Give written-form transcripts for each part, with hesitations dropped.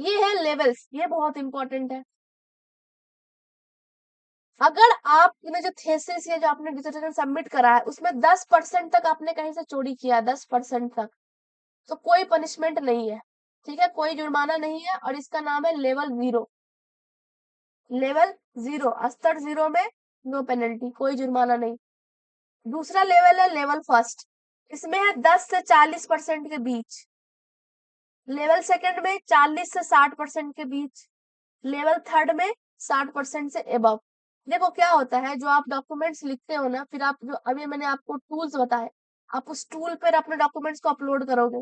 ये है लेवल्स, ये बहुत इंपॉर्टेंट है। अगर आपने जो थेसिस या जो आपने डिसर्टेशन सबमिट करा है उसमें 10% तक आपने कहीं से चोरी किया, 10% तक, तो कोई पनिशमेंट नहीं है, ठीक है, कोई जुर्माना नहीं है, और इसका नाम है लेवल 0। लेवल 0, स्तर 0 में नो पेनल्टी, कोई जुर्माना नहीं। दूसरा लेवल है लेवल फर्स्ट, इसमें है 10 से 40% के बीच। लेवल सेकंड में 40 से 60% के बीच। लेवल थर्ड में 60% से एबव। देखो क्या होता है, जो आप डॉक्यूमेंट्स लिखते हो ना, फिर आप जो अभी मैंने आपको टूल्स बताए, आप उस टूल पर अपने डॉक्यूमेंट्स को अपलोड करोगे,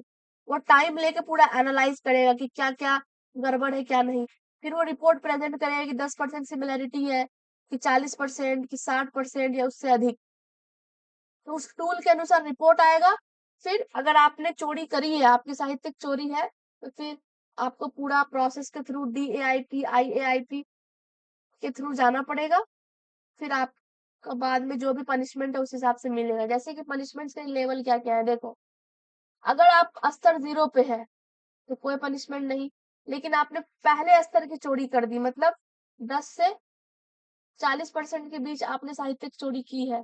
वो टाइम लेके पूरा एनालाइज करेगा कि क्या क्या गड़बड़ है क्या नहीं। फिर वो रिपोर्ट प्रेजेंट करेगा कि 10% सिमिलैरिटी है, कि 40%, कि 60% या उससे अधिक। तो उस टूल के अनुसार रिपोर्ट आएगा। फिर अगर आपने चोरी करी है, आपकी साहित्यिक चोरी है, तो फिर आपको पूरा प्रोसेस के थ्रू DAIP IAIP के थ्रू जाना पड़ेगा। फिर आपका बाद में जो भी पनिशमेंट है उस हिसाब से मिलेगा। जैसे कि पनिशमेंट के लेवल क्या क्या है देखो, अगर आप स्तर 0 पे है तो कोई पनिशमेंट नहीं, लेकिन आपने पहले स्तर की चोरी कर दी, मतलब 10 से 40% के बीच आपने साहित्यिक चोरी की है,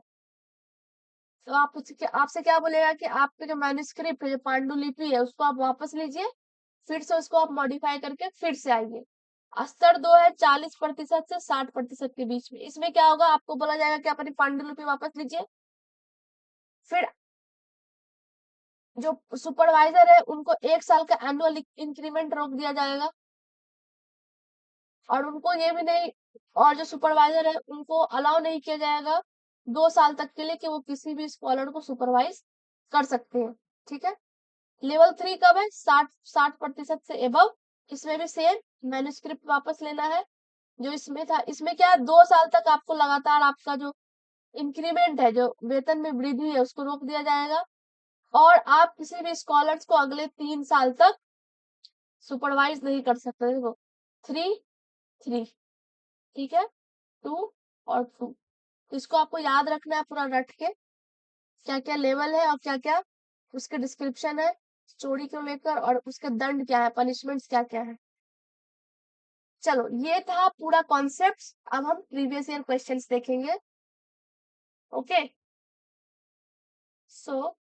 तो आप आपसे क्या बोलेगा कि आपके जो मैन्युस्क्रिप्ट है, जो पांडुलिपि है, उसको आप वापस लीजिए, फिर से उसको आप मॉडिफाई करके फिर से आइए। स्तर 2 है 40% से 60% के बीच में। इसमें क्या होगा, आपको बोला जाएगा कि अपनी पांडुलिपि वापस लीजिए। फिर जो सुपरवाइजर है उनको 1 साल का एनुअल इंक्रीमेंट रोक दिया जाएगा, और उनको ये भी नहीं, और जो सुपरवाइजर है उनको अलाउ नहीं किया जाएगा 2 साल तक के लिए कि वो किसी भी स्कॉलर को सुपरवाइज कर सकते हैं, ठीक है। लेवल 3 कब है, 60% से एबव। इसमें भी सेम, मैन्युस्क्रिप्ट वापस लेना है जो इसमें था। इसमें क्या है, 2 साल तक आपको लगातार आपका जो इंक्रीमेंट है, जो वेतन में वृद्धि है, उसको रोक दिया जाएगा, और आप किसी भी स्कॉलर्स को अगले 3 साल तक सुपरवाइज नहीं कर सकते। देखो 3 3, ठीक है, 2 और 2, तो इसको आपको याद रखना है पूरा रट के, क्या क्या लेवल है और क्या क्या उसके डिस्क्रिप्शन है चोरी को लेकर, और उसके दंड क्या है, पनिशमेंट्स क्या क्या है। चलो ये था पूरा कॉन्सेप्ट। अब हम प्रीवियस ईयर क्वेश्चंस देखेंगे। ओके, सो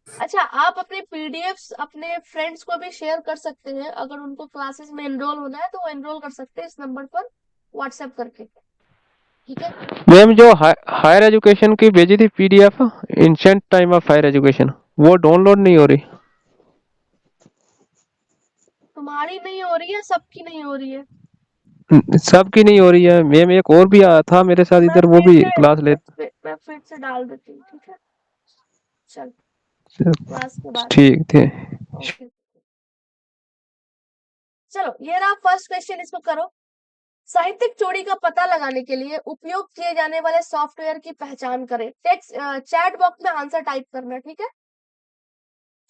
अच्छा, आप अपने पीडीएफ्स अपने फ्रेंड्स को भी शेयर कर सकते हैं, अगर उनको क्लासेस में एनरोल होना है तो वो एनरोल कर सकते हैं इस नंबर पर व्हाट्सएप करके, ठीक है। मैम जो हायर एजुकेशन की भेजी थी पीडीएफ, इंसेंट टाइम ऑफ हायर एजुकेशन, वो डाउनलोड नहीं हो रही। तुम्हारी नहीं हो रही है, सबकी नहीं हो रही है। सबकी नहीं हो रही है मैम, एक और भी आया था मेरे साथ मैं इधर, वो फिर भी से क्लास ले। मैं फिर से डाल देती हूँ, ठीक है। चल, क्लास के बाद। ठीक थे। ओके, चलो ये रहा फर्स्ट क्वेश्चन, इसको करो। साहित्यिक चोरी का पता लगाने के लिए उपयोग किए जाने वाले सॉफ्टवेयर की पहचान करें। टेक्स्ट चैट बॉक्स में आंसर टाइप करना, ठीक है।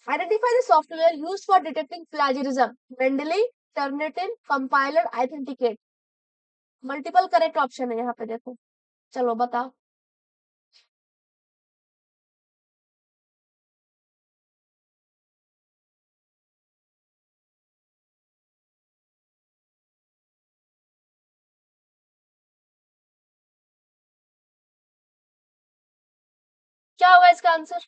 Identify the software used for detecting plagiarism. Mendeley, Turnitin, compiler, authenticate. Multiple correct option है यहाँ पे, देखो। चलो बताओ। क्या होगा इसका आंसर?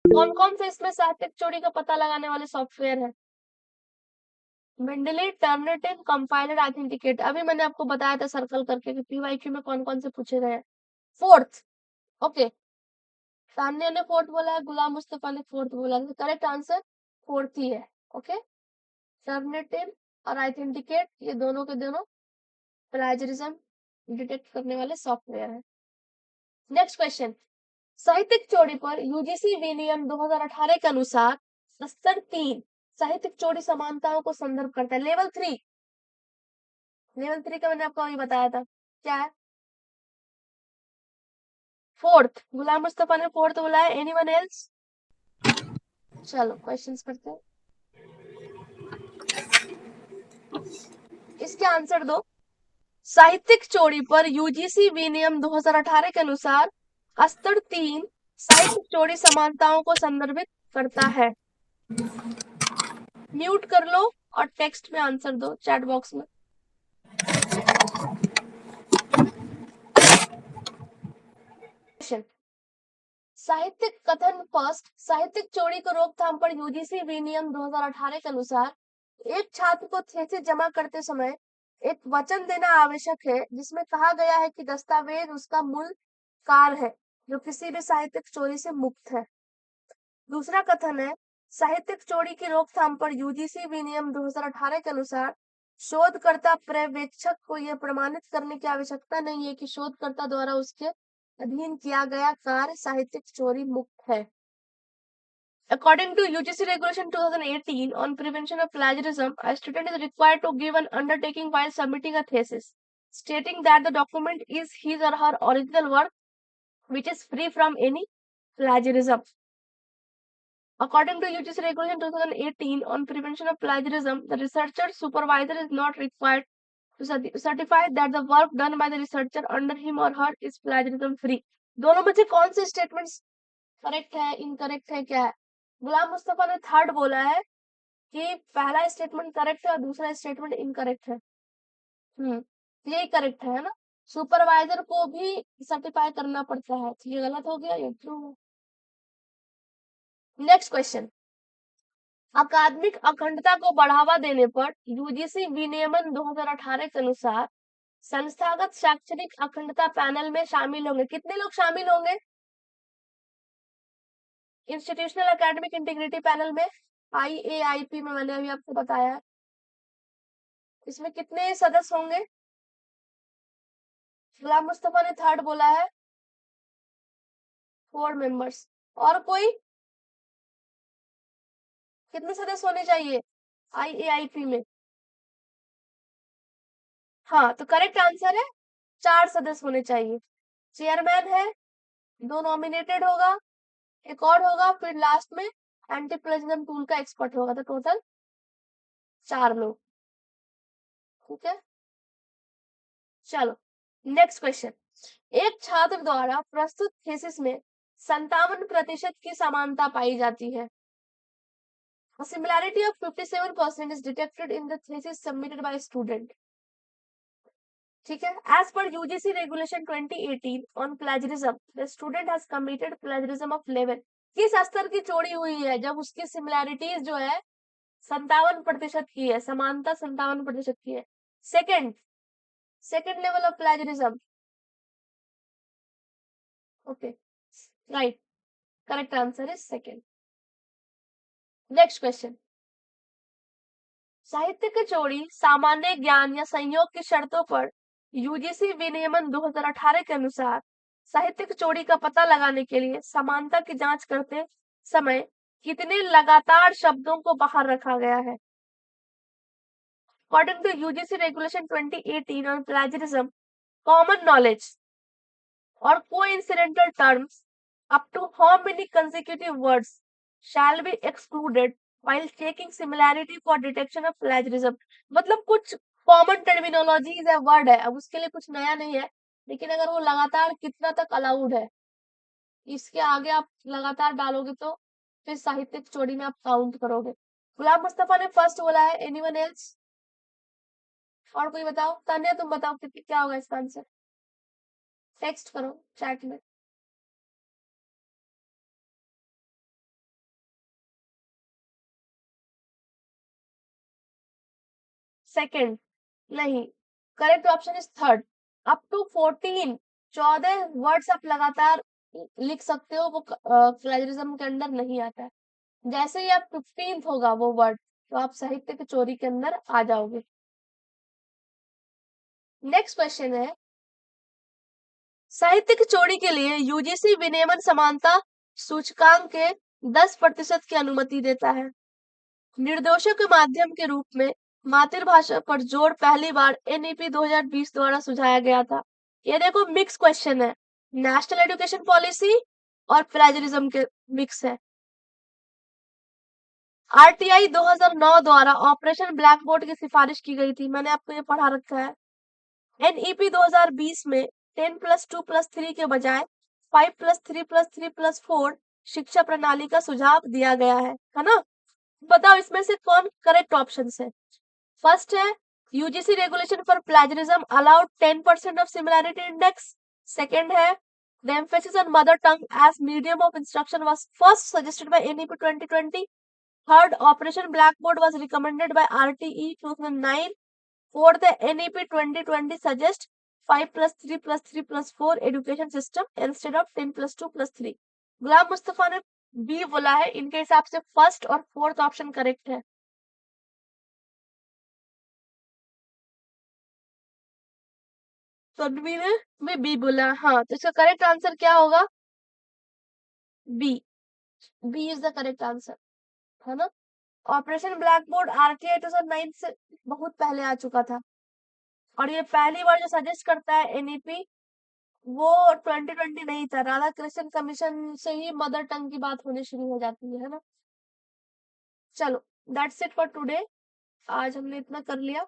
कौन कौन से इसमें साहित्यिक चोरी का पता लगाने वाले सॉफ्टवेयर है? Mendeley, Turnitin, compiler, authenticate. अभी मैंने आपको बताया था सर्कल करके कि पीवाईक्यू में कौन कौन से पूछे गए हैं। फोर्थ, ओके, तान्या ने फोर्थ बोला है, गुलाम मुस्तफा ने फोर्थ बोला है, करेक्ट आंसर फोर्थ ही है। ओके, टर्निटिन और ऑथेंटिकेट ये दोनों के दोनों प्लेजरिज्म डिटेक्ट करने वाले सॉफ्टवेयर है। नेक्स्ट क्वेश्चन, साहित्यिक चोरी पर यूजीसी विनियम 2018 के अनुसार स्तर 3 साहित्यिक चोरी समानताओं को संदर्भ करता है। लेवल 3, लेवल 3 का मैंने आपको अभी बताया था, क्या है? फोर्थ, गुलाम मुस्तफा ने फोर्थ बोला है, एनीवन एल्स? चलो क्वेश्चंस करते हैं, इसके आंसर दो। साहित्यिक चोरी पर यूजीसी विनियम 2018 के अनुसार स्तर 3 साहित्यिक चोरी समानताओं को संदर्भित करता है? म्यूट कर लो और टेक्स्ट में आंसर दो चैट बॉक्स में। साहित्यिक कथन फर्स्ट, साहित्यिक चोरी को रोकथाम पर यूजीसी विनियम 2018 के अनुसार एक छात्र को थीसिस जमा करते समय एक वचन देना आवश्यक है जिसमें कहा गया है कि दस्तावेज उसका मूल कार्य है जो किसी भी साहित्यिक चोरी से मुक्त है। दूसरा कथन है, साहित्यिक चोरी की रोकथाम पर यूजीसी विनियम 2018 के अनुसार शोधकर्ता पर्यवेक्षक को यह प्रमाणित करने की आवश्यकता नहीं है कि शोधकर्ता द्वारा उसके अधीन किया गया कार्य साहित्यिक चोरी मुक्त है। According to UGC Regulation 2018 on prevention of plagiarism, a student is required to give an undertaking while submitting a thesis, stating that the document is his or her original work, which is free from any plagiarism. According to UGC Regulation 2018 on prevention of plagiarism, the researcher supervisor is not required to certify that the work done by the researcher under him or her is plagiarism free. दोनों में से कौन से statements correct है, incorrect है, क्या है? गुलाम मुस्तफा ने थर्ड बोला है कि पहला स्टेटमेंट करेक्ट है और दूसरा स्टेटमेंट इनकरेक्ट है। यही करेक्ट है ना? सुपरवाइजर को भी सर्टिफाई करना पड़ता है, तो ये गलत हो गया, ये ट्रू है। नेक्स्ट क्वेश्चन, अकादमिक अखंडता को बढ़ावा देने पर यूजीसी विनियमन 2018 के अनुसार संस्थागत शैक्षणिक अखंडता पैनल में शामिल होंगे। कितने लोग शामिल होंगे इंस्टीट्यूशनल एकेडमिक इंटीग्रिटी पैनल में? IAIP में मैंने अभी आपको बताया है। इसमें कितने सदस्य होंगे? गुलाम मुस्तफा ने थर्ड बोला है, 4 मेंबर्स। और कोई? कितने सदस्य होने चाहिए IAIP में? हाँ, तो करेक्ट आंसर है 4 सदस्य होने चाहिए। चेयरमैन है, 2 नॉमिनेटेड होगा, एक और होगा, फिर लास्ट में एंटी प्लेजिज्म टूल का एक्सपर्ट होगा, तो टोटल 4 लोग। ठीक है, चलो नेक्स्ट क्वेश्चन, एक छात्र द्वारा प्रस्तुत थीसिस में 57% की समानता पाई जाती है। A similarity of 57% is detected in the thesis submitted by a student. ठीक है, as per UGC regulation 2018 on plagiarism, the student has committed plagiarism of level. किस स्तर की चोरी हुई है जब उसकी सिमिलैरिटीज जो है 57% की है, समानता 57% की है? Second level of plagiarism. Okay, right, correct answer is second. Next question, साहित्यिक चोरी सामान्य ज्ञान या संयोग की शर्तों पर यूजीसी विनियमन 2018 के अनुसार साहित्यिक चोरी का पता लगाने के लिए समानता की जांच करते समय कितने लगातार शब्दों को बाहर रखा गया है? According to UGC Regulation 2018 on plagiarism, common knowledge or coincidental terms up to how many consecutive words shall be excluded while checking similarity for detection of plagiarism. मतलब कुछ कॉमन टर्मिनोलॉजीज है, वर्ड है, अब उसके लिए कुछ नया नहीं है, लेकिन अगर वो लगातार कितना तक अलाउड है, इसके आगे आप लगातार डालोगे तो फिर साहित्यिक चोरी में आप काउंट करोगे। गुलाम मुस्तफा ने फर्स्ट बोला है, एनीवन एल्स? और कोई बताओ, तान्या तुम बताओ कि क्या होगा इसका आंसर? टेक्स्ट करो चैट में। सेकंड नहीं, correct option is third. Up to 14 words आप लगातार लिख सकते हो, वो प्लेजरिज्म के अंदर नहीं आता है। जैसे ही आप 15th होगा वो वर्ड, तो आप साहित्य की चोरी के अंदर आ जाओगे। नेक्स्ट क्वेश्चन है, साहित्य की चोरी के लिए यूजीसी विनियमन समानता सूचकांक के 10% की अनुमति देता है। निर्देशों के माध्यम के रूप में मातृभाषा पर जोर पहली बार NEP 2020 द्वारा सुझाया गया था। ये देखो मिक्स क्वेश्चन है, नेशनल एजुकेशन पॉलिसी और प्लेजरिज्म के मिक्स है। RTI 2009 द्वारा ऑपरेशन ब्लैक बोर्ड की सिफारिश की गई थी, मैंने आपको ये पढ़ा रखा है। NEP 2020 में 10+2+3 के बजाय 5+3+3+4 शिक्षा प्रणाली का सुझाव दिया गया है ना? बताओ इसमें से कौन करेक्ट ऑप्शन है? फर्स्ट है UGC regulation for plagiarism allowed 10% of similarity index. Second है the emphasis on mother tongue as medium of instruction was first suggested by NEP 2020. Third, Operation Blackboard was recommended by RTE 2009. Fourth, the NEP 2020 suggests 5+3+3+4 education system instead of 10+2+3. Ghulam Mustafa ने B बोला है, इनके हिसाब से first और fourth option correct है। तन्वी ने भी बी बोला। हाँ, तो इसका करेक्ट आंसर क्या होगा? B. B is the correct answer, है ना? ऑपरेशन ब्लैक बोर्ड आरटीआई 2009 से बहुत पहले आ चुका था और ये पहली बार जो सजेस्ट करता है एनईपी वो 2020 नहीं था। राधा कृष्ण कमीशन से ही मदर टंग की बात होनी शुरू हो जाती है ना? चलो दैट्स इट फॉर टुडे। आज हमने इतना कर लिया।